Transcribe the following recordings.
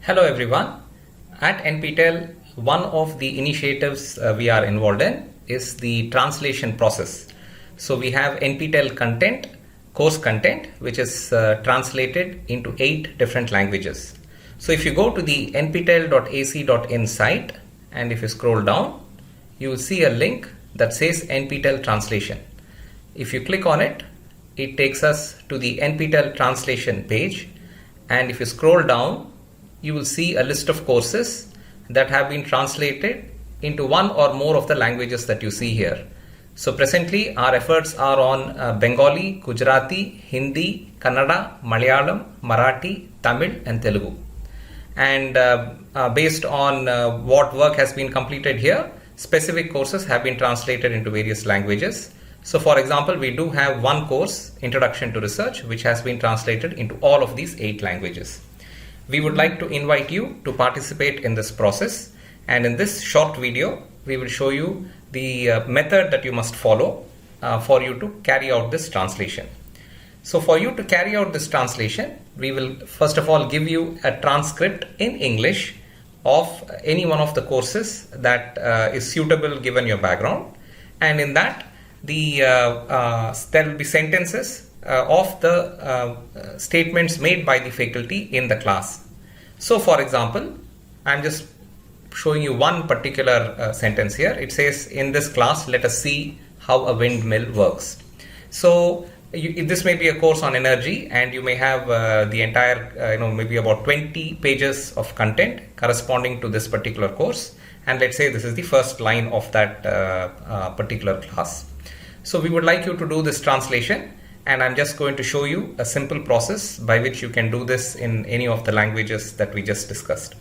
Hello everyone. At NPTEL, one of the initiatives we are involved in is the translation process. So we have NPTEL content, course content, which is translated into 8 different languages. So if you go to the nptel.ac.in site and if you scroll down, you will see a link that says NPTEL translation. If you click on it, it takes us to the NPTEL translation page, and if you scroll down, you will see a list of courses that have been translated into one or more of the languages that you see here. So presently our efforts are on Bengali, Gujarati, Hindi, Kannada, Malayalam, Marathi, Tamil and Telugu. And based on what work has been completed here, specific courses have been translated into various languages. So for example, we do have one course, Introduction to Research, which has been translated into all of these 8 languages. We would like to invite you to participate in this process, and in this short video we will show you the method that you must follow for you to carry out this translation. So for you to carry out this translation, we will first of all give you a transcript in English of any one of the courses that is suitable given your background, and in that there will be sentences of the statements made by the faculty in the class. So for example, I'm just showing you one particular sentence here. It says, in this class let us see how a windmill works. So this may be a course on energy, and you may have the entire maybe about 20 pages of content corresponding to this particular course, and let's say this is the first line of that particular class. So we would like you to do this translation, and I'm just going to show you a simple process by which you can do this in any of the languages that we just discussed.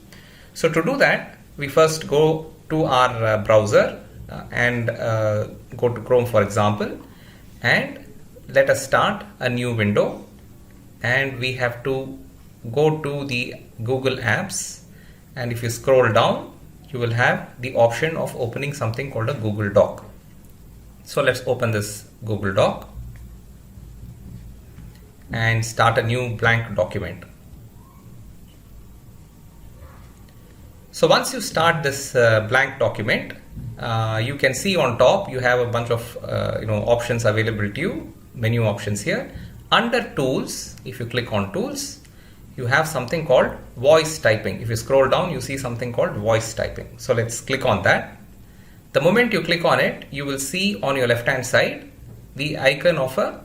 So to do that, we first go to our browser and go to Chrome, for example, and let us start a new window, and we have to go to the Google Apps, and if you scroll down, you will have the option of opening something called a Google Doc. So let's open this Google Doc and start a new blank document. So once you start this blank document, you can see on top you have a bunch of options available to you, menu options here. Under Tools, if you click on Tools, you have something called Voice Typing. If you scroll down, you see something called Voice Typing. So let's click on that. The moment you click on it, you will see on your left hand side the icon of a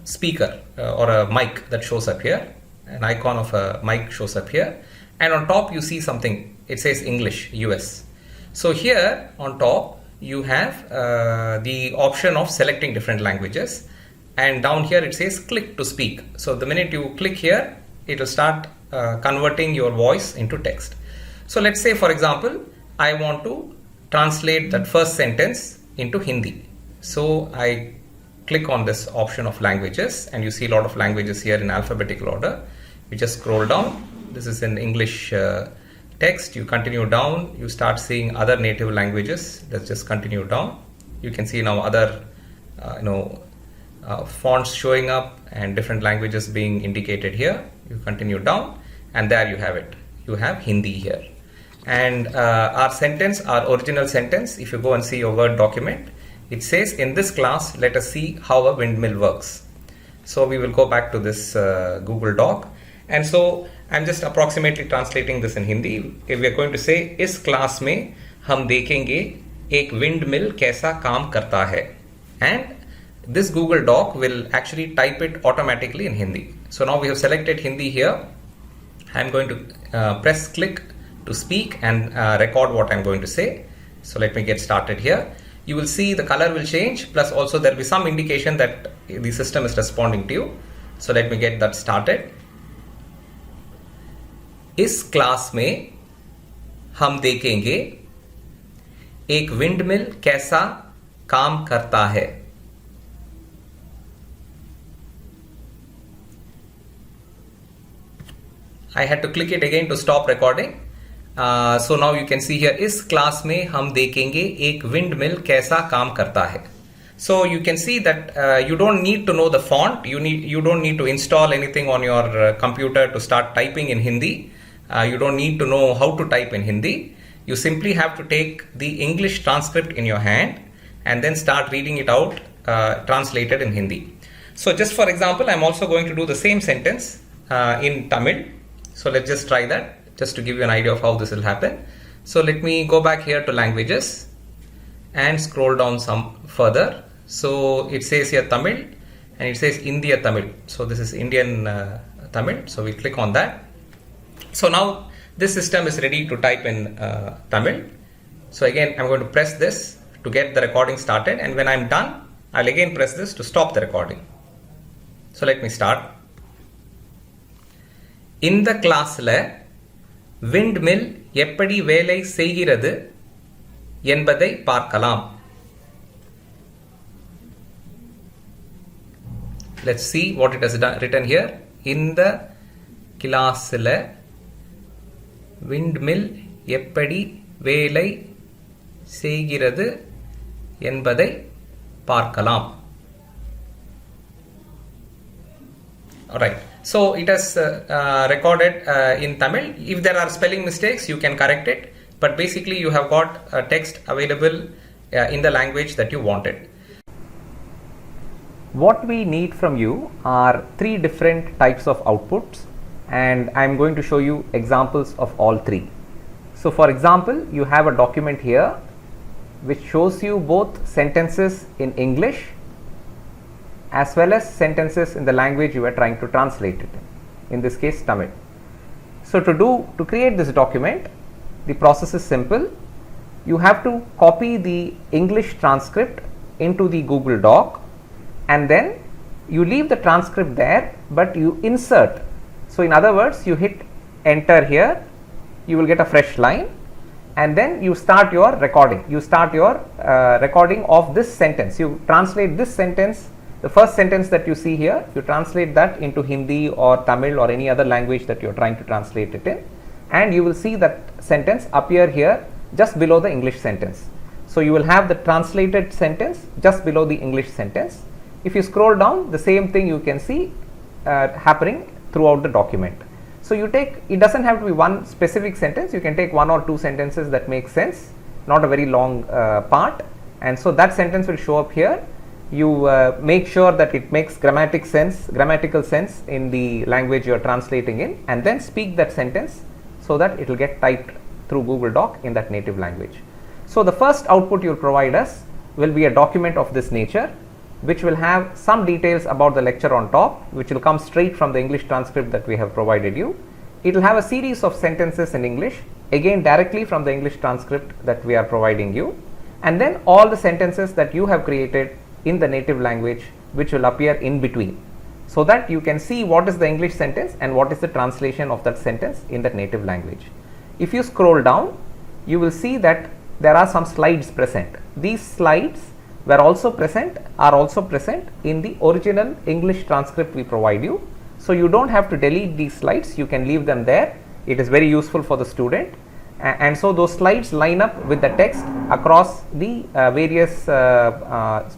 speaker or a mic that shows up here. An icon of a mic shows up here, and on top you see something, it says English US. So here on top you have the option of selecting different languages, and down here it says click to speak. So the minute you click here, it will start converting your voice into text. So let's say, for example, I want to translate that first sentence into Hindi. So I click on this option of languages, and you see a lot of languages here in alphabetical order. You just scroll down. This is in English text. You continue down, you start seeing other native languages. Let's just continue down. You can see now other fonts showing up and different languages being indicated here. You continue down, and there you have it. You have Hindi here. And our sentence, our original sentence, if you go and see your Word document, it says, in this class let us see how a windmill works. So we will go back to this Google Doc, and so I'm just approximately translating this in Hindi. If we are going to say, इस class में हम देखेंगे एक windmill कैसा काम करता है, and this Google Doc will actually type it automatically in Hindi. So now we have selected Hindi here. I'm going to press click to speak and record what I'm going to say. So let me get started here. You will see the color will change, plus also there will be some indication that the system is responding to you. So let me get that started. इस class में हम देखेंगे एक windmill कैसा काम करता है. I had to click it again to stop recording. So now you can see here, इस क्लास में हम देखेंगे एक विंडमिल कैसा काम करता है. So you can see that you don't need to know the font. You don't need to install anything on your computer to start typing in Hindi. You don't need to know how to type in Hindi. You simply have to take the English transcript in your hand and then start reading it out translated in Hindi. So just for example, I'm also going to do the same sentence in Tamil. So let's just try that, just to give you an idea of how this will happen. So let me go back here to languages and scroll down some further. So it says here Tamil and it says India Tamil. So this is Indian Tamil. So we click on that. So now this system is ready to type in Tamil. So again, I'm going to press this to get the recording started, and when I'm done, I'll again press this to stop the recording. So let me start. இந்த கிளாஸ்ல விண்ட்மில் எப்படி வேலை செய்கிறது என்பதை பார்க்கலாம். Let's see what it has written here. இந்த கிளாஸ்ல விண்ட்மில் எப்படி வேலை செய்கிறது என்பதை பார்க்கலாம். Alright, so it has recorded in Tamil. If there are spelling mistakes, you can correct it, but basically you have got text available in the language that you wanted. What we need from you are 3 different types of outputs, and I am going to show you examples of all 3. So for example, you have a document here which shows you both sentences in English as well as sentences in the language you are trying to translate it in this case Tamil. So to create this document, the process is simple. You have to copy the English transcript into the Google Doc, and then you leave the transcript there, but you insert. So in other words, you hit enter here, you will get a fresh line, and then you start your recording. You start your recording of this sentence. You translate this sentence, the first sentence that you see here, you translate that into Hindi or Tamil or any other language that you are trying to translate it in, and you will see that sentence appear here just below the English sentence. So you will have the translated sentence just below the English sentence. If you scroll down, the same thing you can see happening throughout the document. So you take, it doesn't have to be one specific sentence, you can take 1 or 2 sentences that make sense, not a very long part, and so that sentence will show up here. You make sure that it makes grammatical sense in the language you are translating in, and then speak that sentence so that it will get typed through Google Doc in that native language. So the first output you will provide us will be a document of this nature, which will have some details about the lecture on top, which will come straight from the English transcript that we have provided you. It will have a series of sentences in English, again directly from the English transcript that we are providing you, and then all the sentences that you have created in the native language, which will appear in between, so that you can see what is the English sentence and what is the translation of that sentence in that native language. If you scroll down, you will see that there are some slides present. These slides are also present in the original English transcript we provide you. So you don't have to delete these slides, you can leave them there. It is very useful for the student, and so those slides line up with the text across the various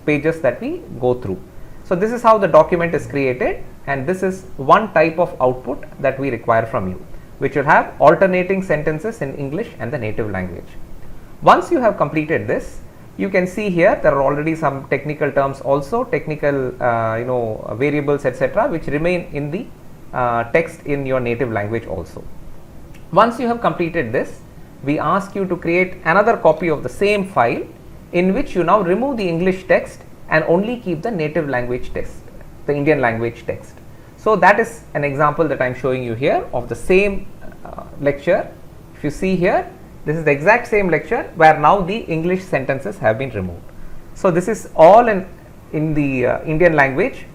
pages that we go through. So this is how the document is created, and this is one type of output that we require from you, which will have alternating sentences in English and the native language. Once you have completed this, you can see here there are already some technical terms, also technical variables, etc., which remain in the text in your native language also. Once you have completed this, we ask you to create another copy of the same file, in which you now remove the English text and only keep the native language text, the Indian language text. So that is an example that I am showing you here of the same lecture. If you see here, this is the exact same lecture where now the English sentences have been removed. So this is all in the Indian language.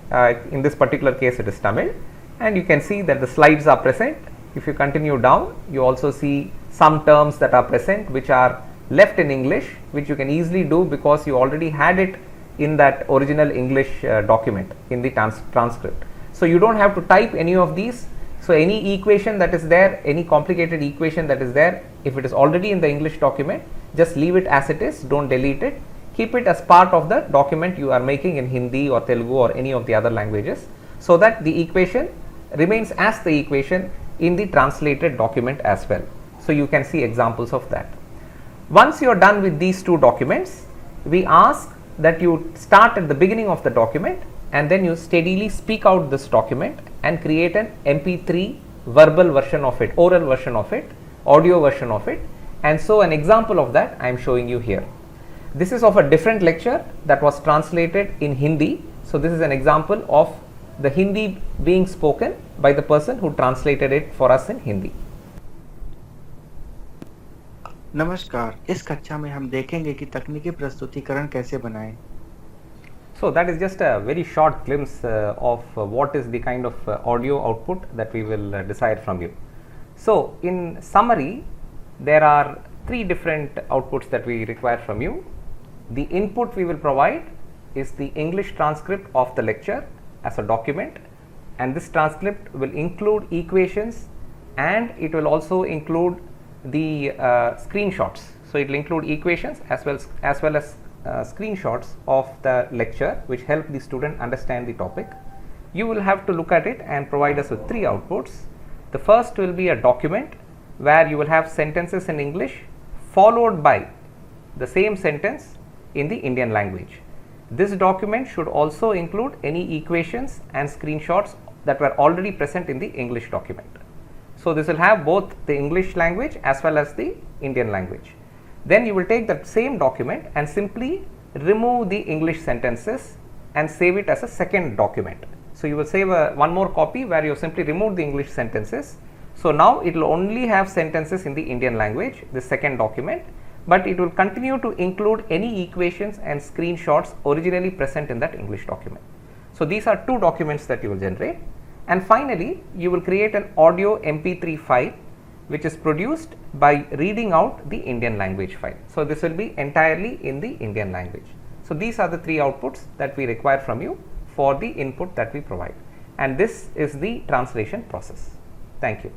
In this particular case it is Tamil, and you can see that the slides are present. If you continue down, you also see some terms that are present which are left in English, which you can easily do because you already had it in that original English document in the transcript. So you don't have to type any of these. So any equation that is there, any complicated equation that is there, if it is already in the English document, just leave it as it is, don't delete it, keep it as part of the document you are making in Hindi or Telugu or any of the other languages, so that the equation remains as the equation in the translated document as well. So you can see examples of that. Once you are done with these two documents, we ask that you start at the beginning of the document and then you steadily speak out this document and create an MP3 verbal version of it, oral version of it, audio version of it. And so an example of that I am showing you here. This is of a different lecture that was translated in Hindi. So this is an example of the Hindi being spoken by the person who translated it for us in Hindi. नमस्कार, इस कक्षा में हम देखेंगे कि तकनीकी प्रस्तुतिकरण कैसे बनाएं। So that is just a very short glimpse of what is the kind of audio output that we will decide from you. So in summary, there are three different outputs that we require from you. The input we will provide is the English transcript of the lecture as a document, and this transcript will include equations and it will also include the screenshots. So it will include equations as well as screenshots of the lecture, which help the student understand the topic. You will have to look at it and provide us with three outputs. The first will be a document where you will have sentences in English followed by the same sentence in the Indian language. This document should also include any equations and screenshots that were already present in the English document. So this will have both the English language as well as the Indian language. Then you will take that same document and simply remove the English sentences and save it as a second document. So you will save one more copy where you simply remove the English sentences. So now it will only have sentences in the Indian language, the second document, but it will continue to include any equations and screenshots originally present in that English document. So these are two documents that you will generate. And finally, you will create an audio MP3 file which is produced by reading out the Indian language file. So this will be entirely in the Indian language. So these are the three outputs that we require from you for the input that we provide. And this is the translation process. Thank you.